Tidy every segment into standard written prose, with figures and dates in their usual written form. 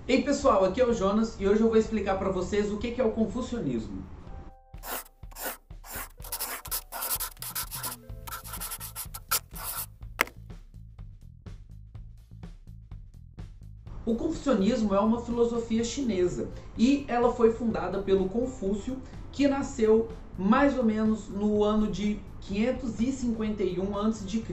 Ei pessoal, aqui é o Jonas e hoje eu vou explicar para vocês o que é o confucionismo. O confucionismo é uma filosofia chinesa e ela foi fundada pelo Confúcio, que nasceu mais ou menos no ano de 551 a.C.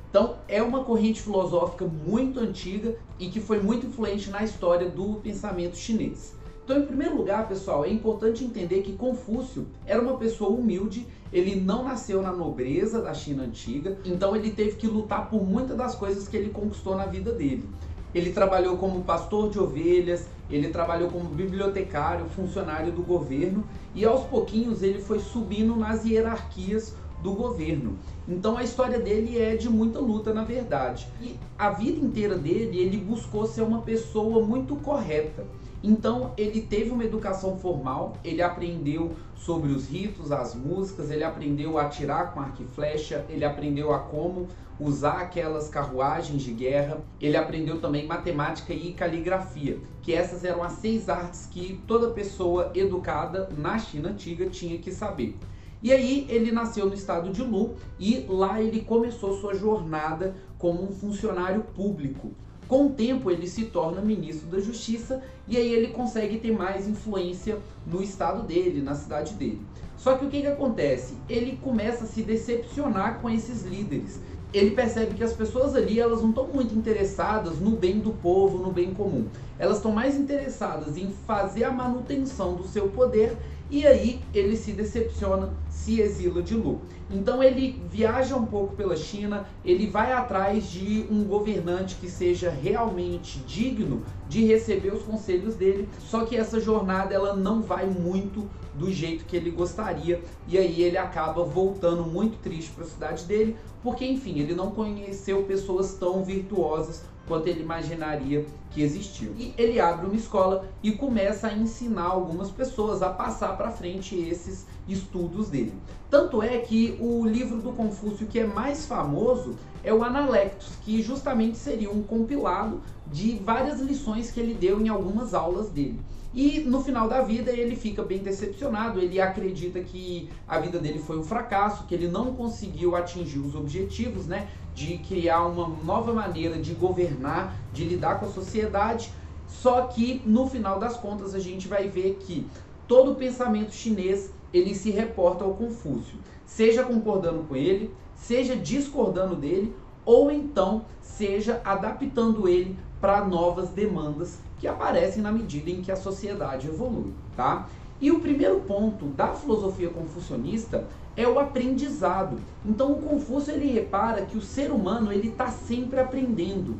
Então é uma corrente filosófica muito antiga e que foi muito influente na história do pensamento chinês. Então, em primeiro lugar, pessoal, é importante entender que Confúcio era uma pessoa humilde, ele não nasceu na nobreza da China antiga, então ele teve que lutar por muitas das coisas que ele conquistou na vida dele. Ele trabalhou como pastor de ovelhas, ele trabalhou como bibliotecário, funcionário do governo e aos pouquinhos ele foi subindo nas hierarquias do governo. Então a história dele é de muita luta, na verdade. E a vida inteira dele, ele buscou ser uma pessoa muito correta. Então ele teve uma educação formal, ele aprendeu sobre os ritos, as músicas, ele aprendeu a atirar com arco e flecha, ele aprendeu a como usar aquelas carruagens de guerra, ele aprendeu também matemática e caligrafia, que essas eram as 6 artes que toda pessoa educada na China antiga tinha que saber. E aí ele nasceu no estado de Lu e lá ele começou sua jornada como um funcionário público. Com o tempo ele se torna ministro da Justiça e aí ele consegue ter mais influência no estado dele, na cidade dele. Só que o que acontece? Ele começa a se decepcionar com esses líderes. Ele percebe que as pessoas ali, elas não estão muito interessadas no bem do povo, no bem comum. Elas estão mais interessadas em fazer a manutenção do seu poder e aí ele se decepciona, se exila de Lu. Então ele viaja um pouco pela China, ele vai atrás de um governante que seja realmente digno de receber os conselhos dele, só que essa jornada ela não vai muito do jeito que ele gostaria e aí ele acaba voltando muito triste para a cidade dele, porque enfim, ele não conheceu pessoas tão virtuosas quanto ele imaginaria que existiam. E ele abre uma escola e começa a ensinar algumas pessoas a passar para frente esses estudos dele. Tanto é que o livro do Confúcio que é mais famoso é o Analectos, que justamente seria um compilado de várias lições que ele deu em algumas aulas dele. E no final da vida ele fica bem decepcionado, ele acredita que a vida dele foi um fracasso, que ele não conseguiu atingir os objetivos, né, de criar uma nova maneira de governar, de lidar com a sociedade. Só que no final das contas a gente vai ver que todo o pensamento chinês ele se reporta ao Confúcio, seja concordando com ele, seja discordando dele, ou então seja adaptando ele para novas demandas que aparecem na medida em que a sociedade evolui, tá? E o primeiro ponto da filosofia confucionista é o aprendizado. Então o Confúcio ele repara que o ser humano ele está sempre aprendendo.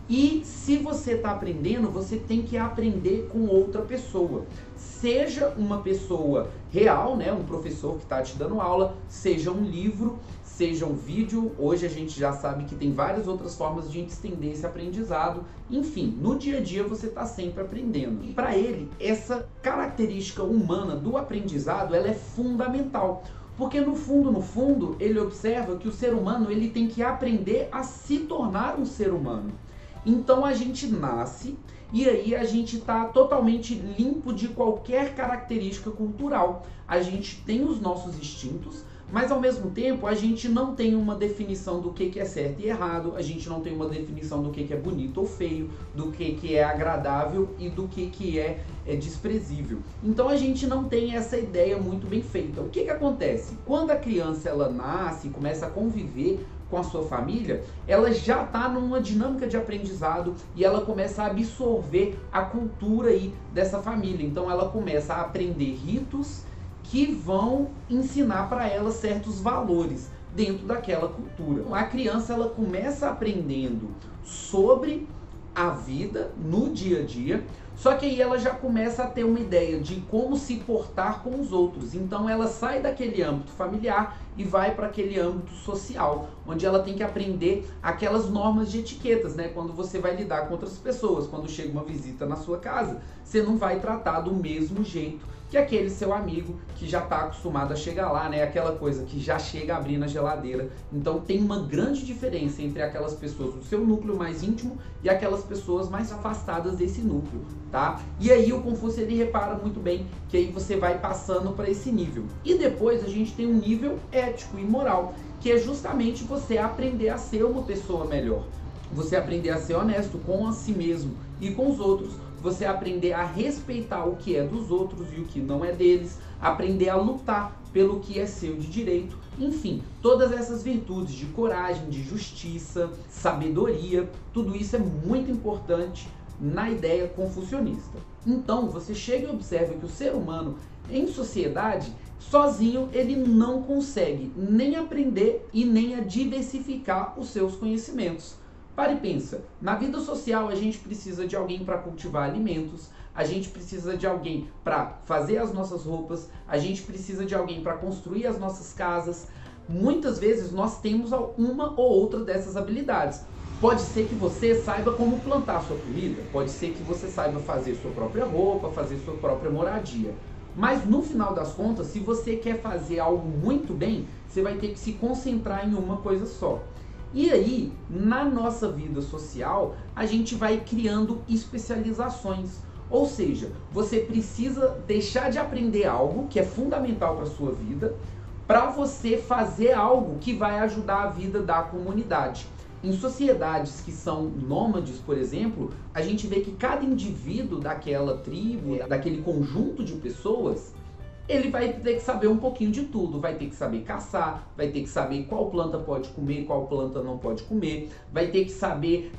E se você está aprendendo, você tem que aprender com outra pessoa. Seja uma pessoa real, né, um professor que está te dando aula, seja um livro, seja um vídeo. Hoje a gente já sabe que tem várias outras formas de estender esse aprendizado. Enfim, no dia a dia você está sempre aprendendo. E para ele, essa característica humana do aprendizado, ela é fundamental. Porque no fundo, ele observa que o ser humano ele tem que aprender a se tornar um ser humano. Então a gente nasce e aí a gente está totalmente limpo de qualquer característica cultural. A gente tem os nossos instintos, mas ao mesmo tempo a gente não tem uma definição do que é certo e errado, a gente não tem uma definição do que é bonito ou feio, do que é agradável e do que é desprezível. Então a gente não tem essa ideia muito bem feita. O que acontece? Quando a criança ela nasce e começa a conviver com a sua família, ela já está numa dinâmica de aprendizado e ela começa a absorver a cultura aí dessa família. Então ela começa a aprender ritos que vão ensinar para ela certos valores dentro daquela cultura. A criança ela começa aprendendo sobre a vida no dia a dia, só que aí ela já começa a ter uma ideia de como se portar com os outros. Então ela sai daquele âmbito familiar e vai para aquele âmbito social, onde ela tem que aprender aquelas normas de etiquetas, né? Quando você vai lidar com outras pessoas, quando chega uma visita na sua casa, você não vai tratar do mesmo jeito que aquele seu amigo que já está acostumado a chegar lá, né? Aquela coisa que já chega abrindo a geladeira. Então tem uma grande diferença entre aquelas pessoas do seu núcleo mais íntimo e aquelas pessoas mais afastadas desse núcleo, tá? E aí o Confúcio ele repara muito bem que aí você vai passando para esse nível. E depois a gente tem um nível ético e moral, que é justamente você aprender a ser uma pessoa melhor. Você aprender a ser honesto com a si mesmo e com os outros. Você aprender a respeitar o que é dos outros e o que não é deles, aprender a lutar pelo que é seu de direito, enfim, todas essas virtudes de coragem, de justiça, sabedoria, tudo isso é muito importante na ideia confucionista. Então, você chega e observa que o ser humano em sociedade, sozinho, ele não consegue nem aprender e nem a diversificar os seus conhecimentos. Para e pensa, na vida social a gente precisa de alguém para cultivar alimentos, a gente precisa de alguém para fazer as nossas roupas, a gente precisa de alguém para construir as nossas casas. Muitas vezes nós temos uma ou outra dessas habilidades. Pode ser que você saiba como plantar sua comida, pode ser que você saiba fazer sua própria roupa, fazer sua própria moradia. Mas no final das contas, se você quer fazer algo muito bem, você vai ter que se concentrar em uma coisa só. E aí, na nossa vida social, a gente vai criando especializações. Ou seja, você precisa deixar de aprender algo que é fundamental para a sua vida, para você fazer algo que vai ajudar a vida da comunidade. Em sociedades que são nômades, por exemplo, a gente vê que cada indivíduo daquela tribo, daquele conjunto de pessoas, ele vai ter que saber um pouquinho de tudo, vai ter que saber caçar, vai ter que saber qual planta pode comer, qual planta não pode comer, vai ter que saber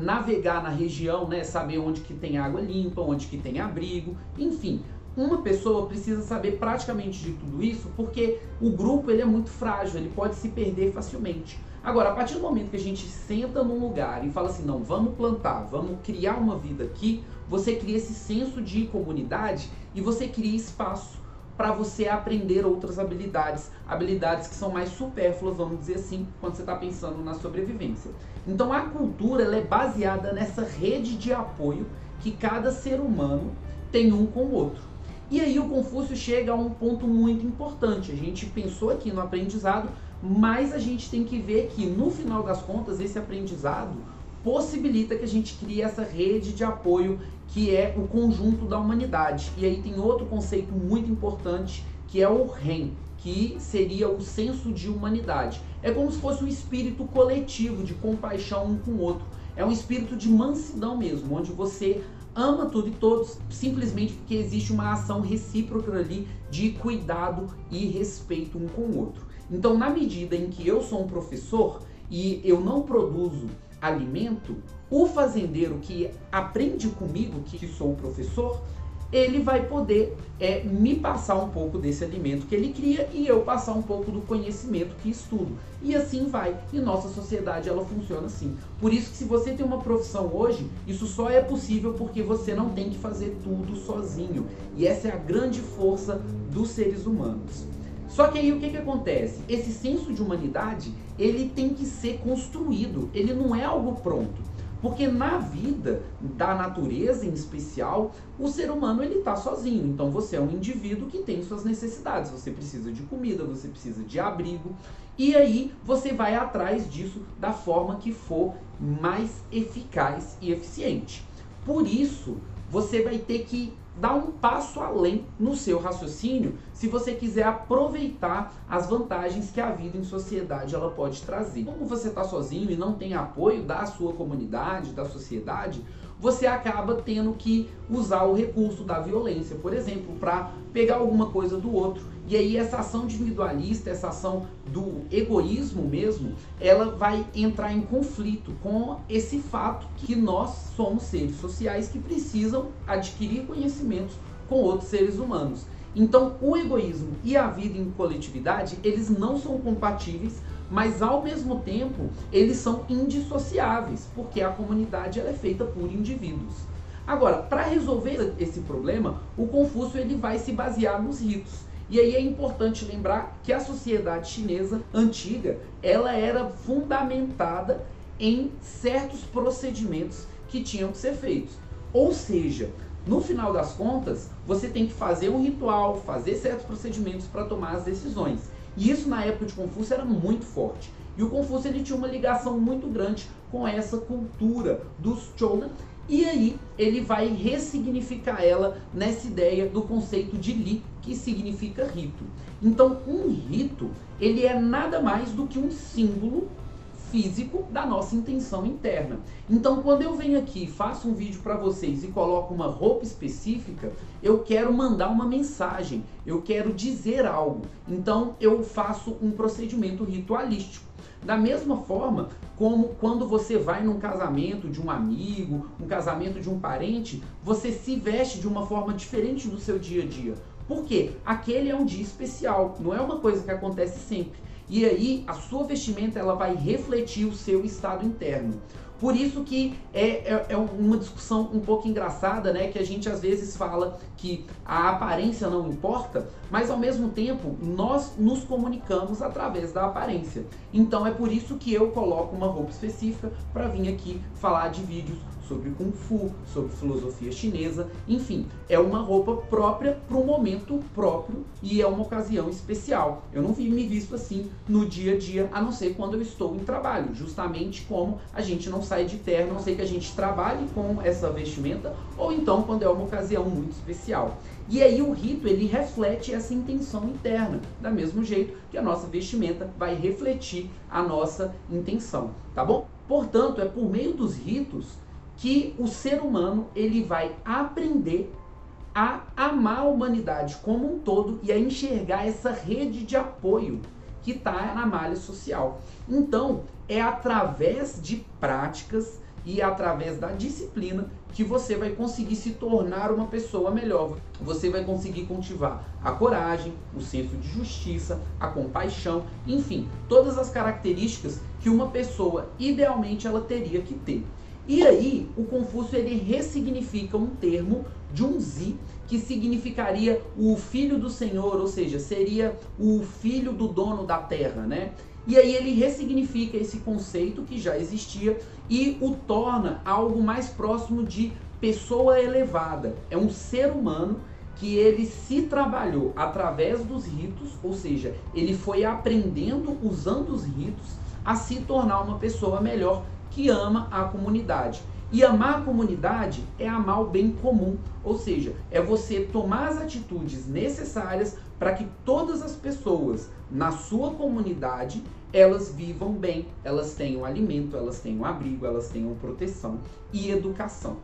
navegar na região, né? Saber onde que tem água limpa, onde que tem abrigo, enfim. Uma pessoa precisa saber praticamente de tudo isso, porque o grupo ele é muito frágil, ele pode se perder facilmente. Agora, a partir do momento que a gente senta num lugar e fala assim, não, vamos plantar, vamos criar uma vida aqui, você cria esse senso de comunidade e você cria espaço para você aprender outras habilidades, habilidades que são mais supérfluas, vamos dizer assim, quando você está pensando na sobrevivência. Então a cultura ela é baseada nessa rede de apoio que cada ser humano tem um com o outro. E aí o Confúcio chega a um ponto muito importante. A gente pensou aqui no aprendizado, mas a gente tem que ver que no final das contas esse aprendizado possibilita que a gente crie essa rede de apoio que é o conjunto da humanidade. E aí tem outro conceito muito importante que é o REM, que seria o senso de humanidade. É como se fosse um espírito coletivo de compaixão um com o outro. É um espírito de mansidão mesmo, onde você ama tudo e todos, simplesmente porque existe uma ação recíproca ali de cuidado e respeito um com o outro. Então, na medida em que eu sou um professor e eu não produzo alimento, o fazendeiro que aprende comigo, que sou o professor, ele vai poder me passar um pouco desse alimento que ele cria e eu passar um pouco do conhecimento que estudo. E assim vai. E nossa sociedade, ela funciona assim. Por isso que se você tem uma profissão hoje, isso só é possível porque você não tem que fazer tudo sozinho. E essa é a grande força dos seres humanos. Só que aí o que acontece? Esse senso de humanidade, ele tem que ser construído, ele não é algo pronto. Porque na vida da natureza em especial, o ser humano ele está sozinho. Então você é um indivíduo que tem suas necessidades. Você precisa de comida, você precisa de abrigo. E aí você vai atrás disso da forma que for mais eficaz e eficiente. Por isso, você vai ter que dar um passo além no seu raciocínio se você quiser aproveitar as vantagens que a vida em sociedade ela pode trazer. Como você está sozinho e não tem apoio da sua comunidade, da sociedade, você acaba tendo que usar o recurso da violência, por exemplo, para pegar alguma coisa do outro. E aí essa ação individualista, essa ação do egoísmo mesmo, ela vai entrar em conflito com esse fato que nós somos seres sociais que precisam adquirir conhecimentos com outros seres humanos. Então o egoísmo e a vida em coletividade, eles não são compatíveis, mas ao mesmo tempo eles são indissociáveis, porque a comunidade ela é feita por indivíduos. Agora, para resolver esse problema, o Confúcio ele vai se basear nos ritos. E aí é importante lembrar que a sociedade chinesa antiga, ela era fundamentada em certos procedimentos que tinham que ser feitos. Ou seja, no final das contas, você tem que fazer um ritual, fazer certos procedimentos para tomar as decisões. E isso na época de Confúcio era muito forte. E o Confúcio ele tinha uma ligação muito grande com essa cultura dos Chouna. E aí ele vai ressignificar ela nessa ideia do conceito de Li, que significa rito. Então um rito, ele é nada mais do que um símbolo físico da nossa intenção interna. Então quando eu venho aqui, faço um vídeo para vocês e coloco uma roupa específica, eu quero mandar uma mensagem, eu quero dizer algo. Então eu faço um procedimento ritualístico. Da mesma forma como quando você vai num casamento de um amigo, um casamento de um parente, você se veste de uma forma diferente do seu dia a dia. Por quê? Aquele é um dia especial, não é uma coisa que acontece sempre. E aí a sua vestimenta ela vai refletir o seu estado interno. Por isso que é uma discussão um pouco engraçada, né? Que a gente às vezes fala que a aparência não importa, mas ao mesmo tempo nós nos comunicamos através da aparência. Então é por isso que eu coloco uma roupa específica para vir aqui falar de vídeos sobre Kung Fu, sobre filosofia chinesa, enfim, é uma roupa própria para um momento próprio e é uma ocasião especial. Eu não me visto assim no dia a dia, a não ser quando eu estou em trabalho, justamente como a gente não sai de terno, a não ser que a gente trabalhe com essa vestimenta, ou então quando é uma ocasião muito especial. E aí o rito, ele reflete essa intenção interna, da mesmo jeito que a nossa vestimenta vai refletir a nossa intenção, tá bom? Portanto, é por meio dos ritos que o ser humano ele vai aprender a amar a humanidade como um todo e a enxergar essa rede de apoio que está na malha social. Então, é através de práticas e através da disciplina que você vai conseguir se tornar uma pessoa melhor. Você vai conseguir cultivar a coragem, o senso de justiça, a compaixão, enfim, todas as características que uma pessoa idealmente ela teria que ter. E aí, o Confúcio ele ressignifica um termo Junzi, que significaria o filho do Senhor, ou seja, seria o filho do dono da terra, né? E aí ele ressignifica esse conceito que já existia e o torna algo mais próximo de pessoa elevada. É um ser humano que ele se trabalhou através dos ritos, ou seja, ele foi aprendendo usando os ritos a se tornar uma pessoa melhor que ama a comunidade. E amar a comunidade é amar o bem comum, ou seja, é você tomar as atitudes necessárias para que todas as pessoas na sua comunidade elas vivam bem, elas tenham alimento, elas tenham abrigo, elas tenham proteção e educação,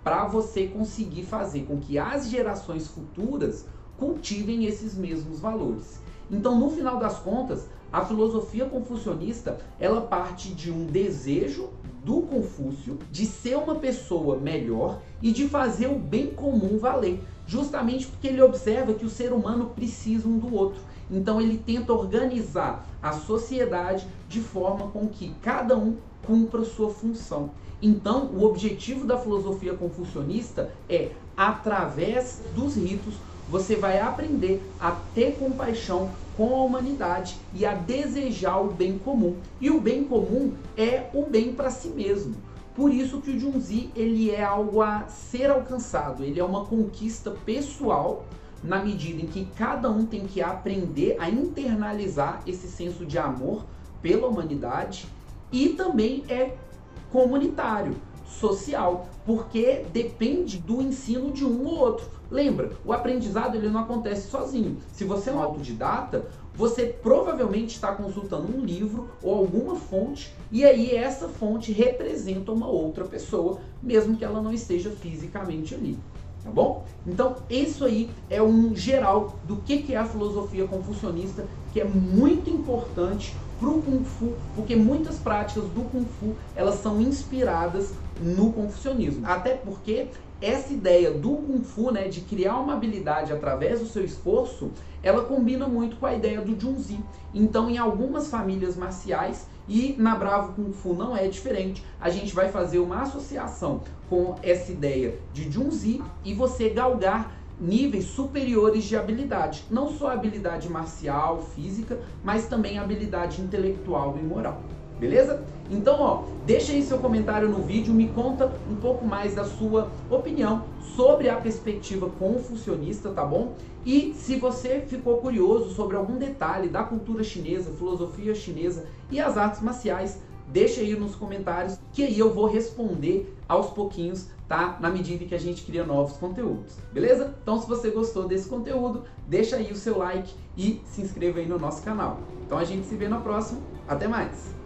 para você conseguir fazer com que as gerações futuras cultivem esses mesmos valores. Então, no final das contas, a filosofia confucionista, ela parte de um desejo do Confúcio de ser uma pessoa melhor e de fazer o bem comum valer, justamente porque ele observa que o ser humano precisa um do outro. Então ele tenta organizar a sociedade de forma com que cada um cumpra sua função. Então o objetivo da filosofia confucionista é, através dos ritos, você vai aprender a ter compaixão com a humanidade e a desejar o bem comum. E o bem comum é o bem para si mesmo. Por isso que o Junzi ele é algo a ser alcançado, ele é uma conquista pessoal, na medida em que cada um tem que aprender a internalizar esse senso de amor pela humanidade, e também é comunitário, social, porque depende do ensino de um ou outro. Lembra, o aprendizado ele não acontece sozinho. Se você é um autodidata, você provavelmente está consultando um livro ou alguma fonte, e aí essa fonte representa uma outra pessoa, mesmo que ela não esteja fisicamente ali. Tá bom? Então, isso aí é um geral do que é a filosofia confucionista, que é muito importante para o Kung Fu, porque muitas práticas do Kung Fu, elas são inspiradas no confucionismo. Até porque essa ideia do Kung Fu, né, de criar uma habilidade através do seu esforço, ela combina muito com a ideia do Junzi. Então, em algumas famílias marciais, e na Bravo Kung Fu não é diferente, a gente vai fazer uma associação com essa ideia de Junzi e você galgar níveis superiores de habilidade, não só habilidade marcial, física, mas também habilidade intelectual e moral. Beleza? Então, ó, deixa aí seu comentário no vídeo, me conta um pouco mais da sua opinião sobre a perspectiva confucionista, tá bom? E se você ficou curioso sobre algum detalhe da cultura chinesa, filosofia chinesa e as artes marciais, deixa aí nos comentários que aí eu vou responder aos pouquinhos, tá? Na medida que a gente cria novos conteúdos, beleza? Então, se você gostou desse conteúdo, deixa aí o seu like e se inscreva aí no nosso canal. Então a gente se vê na próxima. Até mais!